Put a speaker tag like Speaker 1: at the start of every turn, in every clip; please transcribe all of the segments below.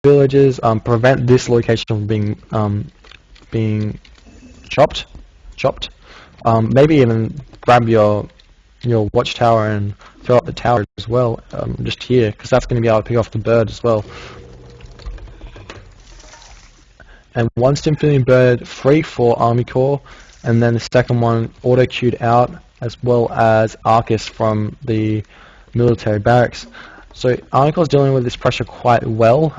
Speaker 1: villages, prevent this location from being chopped. Maybe even grab your watchtower and throw up the tower as well, just here, because that's going to be able to pick off the bird as well. And one Stimphilian bird free for Army Corps, and then the second one auto queued out, as well as Arcus from the military barracks. So Army Corps is dealing with this pressure quite well.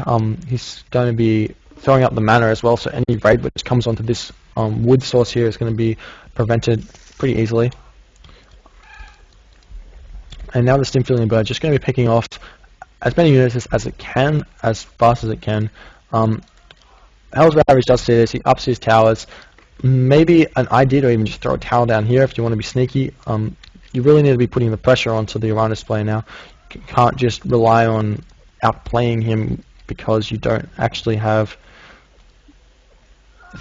Speaker 1: He's going to be throwing up the manor as well, so any raid which comes onto this wood source here is going to be prevented pretty easily. And now the Stimphilian bird just going to be picking off as many units as it can, as fast as it can. Hell's Ravage does see this, he ups his towers. Maybe an idea to even just throw a tower down here if you want to be sneaky. You really need to be putting the pressure onto the Oranos player now. You can't just rely on outplaying him because you don't actually have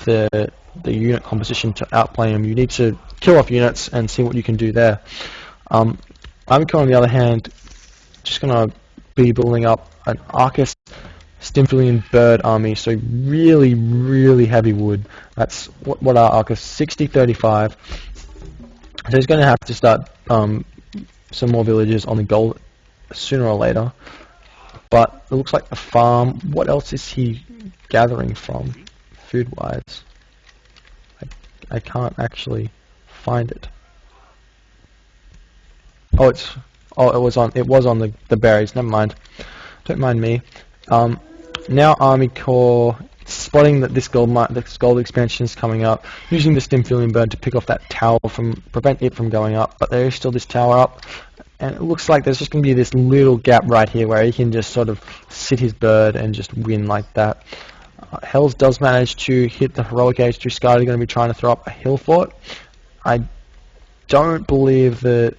Speaker 1: the unit composition to outplay him. You need to kill off units and see what you can do there. Armico, on the other hand, just going to be building up an Arcus Stimphilian bird army, so really, really heavy wood. That's what our Arcus 60-35. So he's going to have to start some more villages on the gold sooner or later. But it looks like the farm. What else is he gathering from, food-wise? I can't actually find it. Oh, it was on the berries. Never mind. Don't mind me. Now Army Corps spotting that this gold expansion is coming up, using the Stimphilian bird to pick off that tower prevent it from going up. But there is still this tower up, and it looks like there's just going to be this little gap right here where he can just sort of sit his bird and just win like that. Hells does manage to hit the heroic Age 3 Sky. They're going to be trying to throw up a hill fort. I don't believe that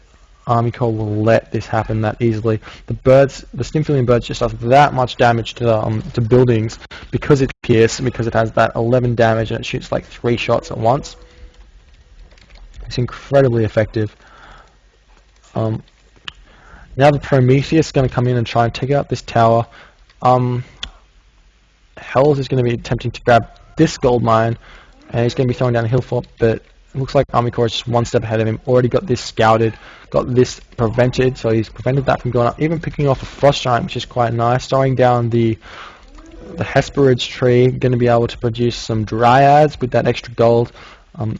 Speaker 1: Army Corps will let this happen that easily. The Stimphilian birds just does that much damage to buildings because it's pierced, because it has that 11 damage and it shoots like 3 shots at once. It's incredibly effective. Now the Prometheus is going to come in and try and take out this tower. Hells is going to be attempting to grab this gold mine, and he's going to be throwing down a hill fort, but it looks like Army Corps is just one step ahead of him. Already got this scouted, got this prevented, so he's prevented that from going up. Even picking off a frost giant, which is quite nice. Throwing down the Hesperid's tree, going to be able to produce some dryads with that extra gold,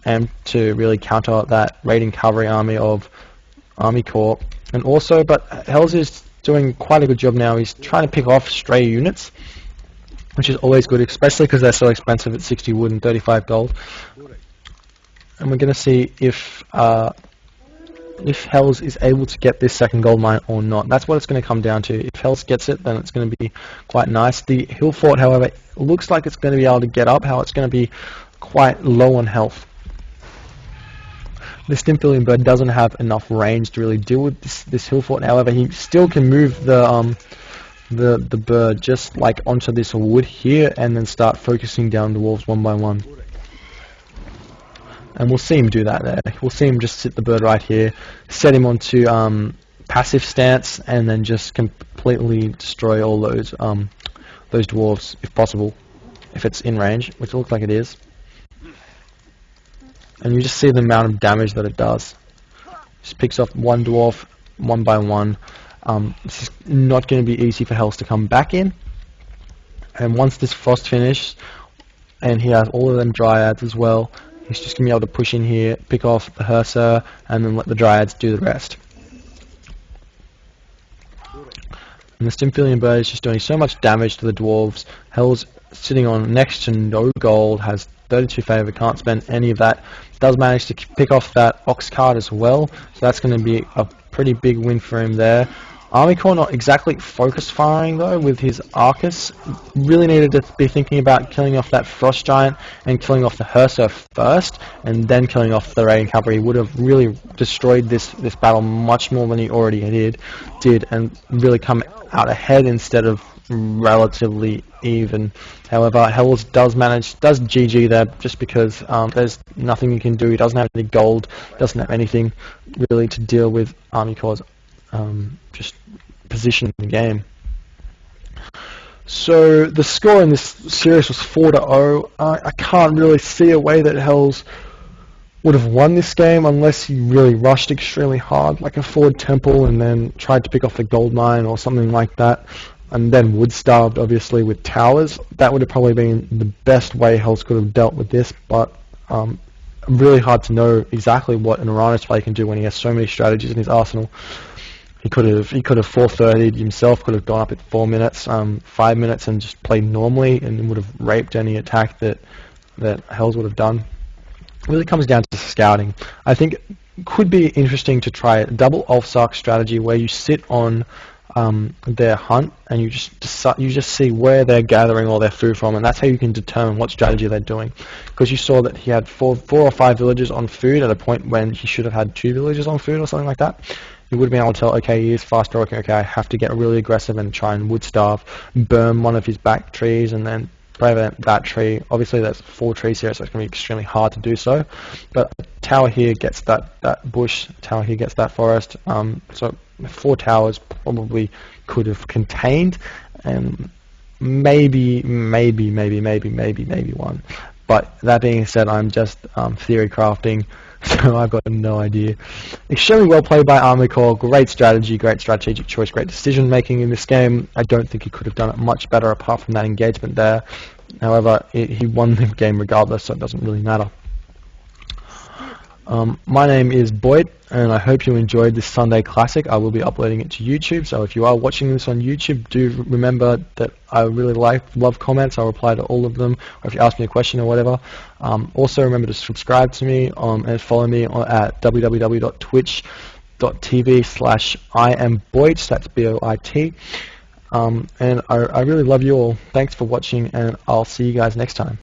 Speaker 1: and to really counter that raiding cavalry army of Army Corps. And also, but Hells is doing quite a good job now. He's trying to pick off stray units, which is always good, especially because they're so expensive at 60 wood and 35 gold. And we're going to see if Hells is able to get this second gold mine or not. That's what it's going to come down to. If Hells gets it, then it's going to be quite nice. The hill fort, however, looks like it's going to be able to get up. How it's going to be quite low on health. The Stimphilian bird doesn't have enough range to really deal with this hill fort. However, he still can move the bird just like onto this wood here, and then start focusing down the wolves one by one. And we'll see him do that there. We'll see him just sit the bird right here, set him onto passive stance, and then just completely destroy all those dwarves if possible, if it's in range, which it looks like it is. And you just see the amount of damage that it does. Just picks off one dwarf one by one. This is not going to be easy for Hells to come back in. And once this frost finishes, and he has all of them dryads as well, he's just going to be able to push in here, pick off the Herser, and then let the dryads do the rest. And the Stimphilian bird is just doing so much damage to the dwarves. Hell's sitting on next to no gold, has 32 favor, can't spend any of that. Does manage to pick off that ox cart as well, so that's going to be a pretty big win for him there. Army Corps not exactly focus firing though with his Arcus. Really needed to be thinking about killing off that Frost Giant and killing off the Herser first, and then killing off the raiding cavalry. Would have really destroyed this battle much more than he already did, and really come out ahead instead of relatively even. However, Hells does GG there, just because there's nothing he can do. He doesn't have any gold, doesn't have anything really to deal with Army Corps' just position in the game. So the score in this series was 4-0. I can't really see a way that Hells would have won this game unless he really rushed extremely hard, like a forward temple, and then tried to pick off the gold mine or something like that, and then wood starved obviously with towers. That would have probably been the best way Hells could have dealt with this, but really hard to know exactly what an Oranos player can do when he has so many strategies in his arsenal. He could have 430'd himself, could have gone up at 4 minutes, 5 minutes, and just played normally, and would have raped any attack that Hells would have done. It really comes down to scouting. I think it could be interesting to try a double Ulfsark strategy where you sit on their hunt and you just see where they're gathering all their food from, and that's how you can determine what strategy they're doing. Because you saw that he had four or five villagers on food at a point when he should have had 2 villagers on food or something like that. You would have been able to tell, okay, he is fast broken, okay, I have to get really aggressive and try and wood starve, burn one of his back trees, and then prevent that tree. Obviously, there's 4 trees here, so it's going to be extremely hard to do so. But a tower here gets that bush, a tower here gets that forest. So 4 towers probably could have contained, and maybe one. But that being said, I'm just theory crafting, so I've got no idea. Extremely well played by Armycore. Great strategy, great strategic choice, great decision making in this game. I don't think he could have done it much better apart from that engagement there. However, he won the game regardless, so it doesn't really matter. My name is BoIt, and I hope you enjoyed this Sunday Classic. I will be uploading it to YouTube, so if you are watching this on YouTube, do remember that I really love comments. I'll reply to all of them, or if you ask me a question or whatever. Also, remember to subscribe to me and follow me at www.twitch.tv/IamBoIt, that's BoIt. And I really love you all. Thanks for watching, and I'll see you guys next time.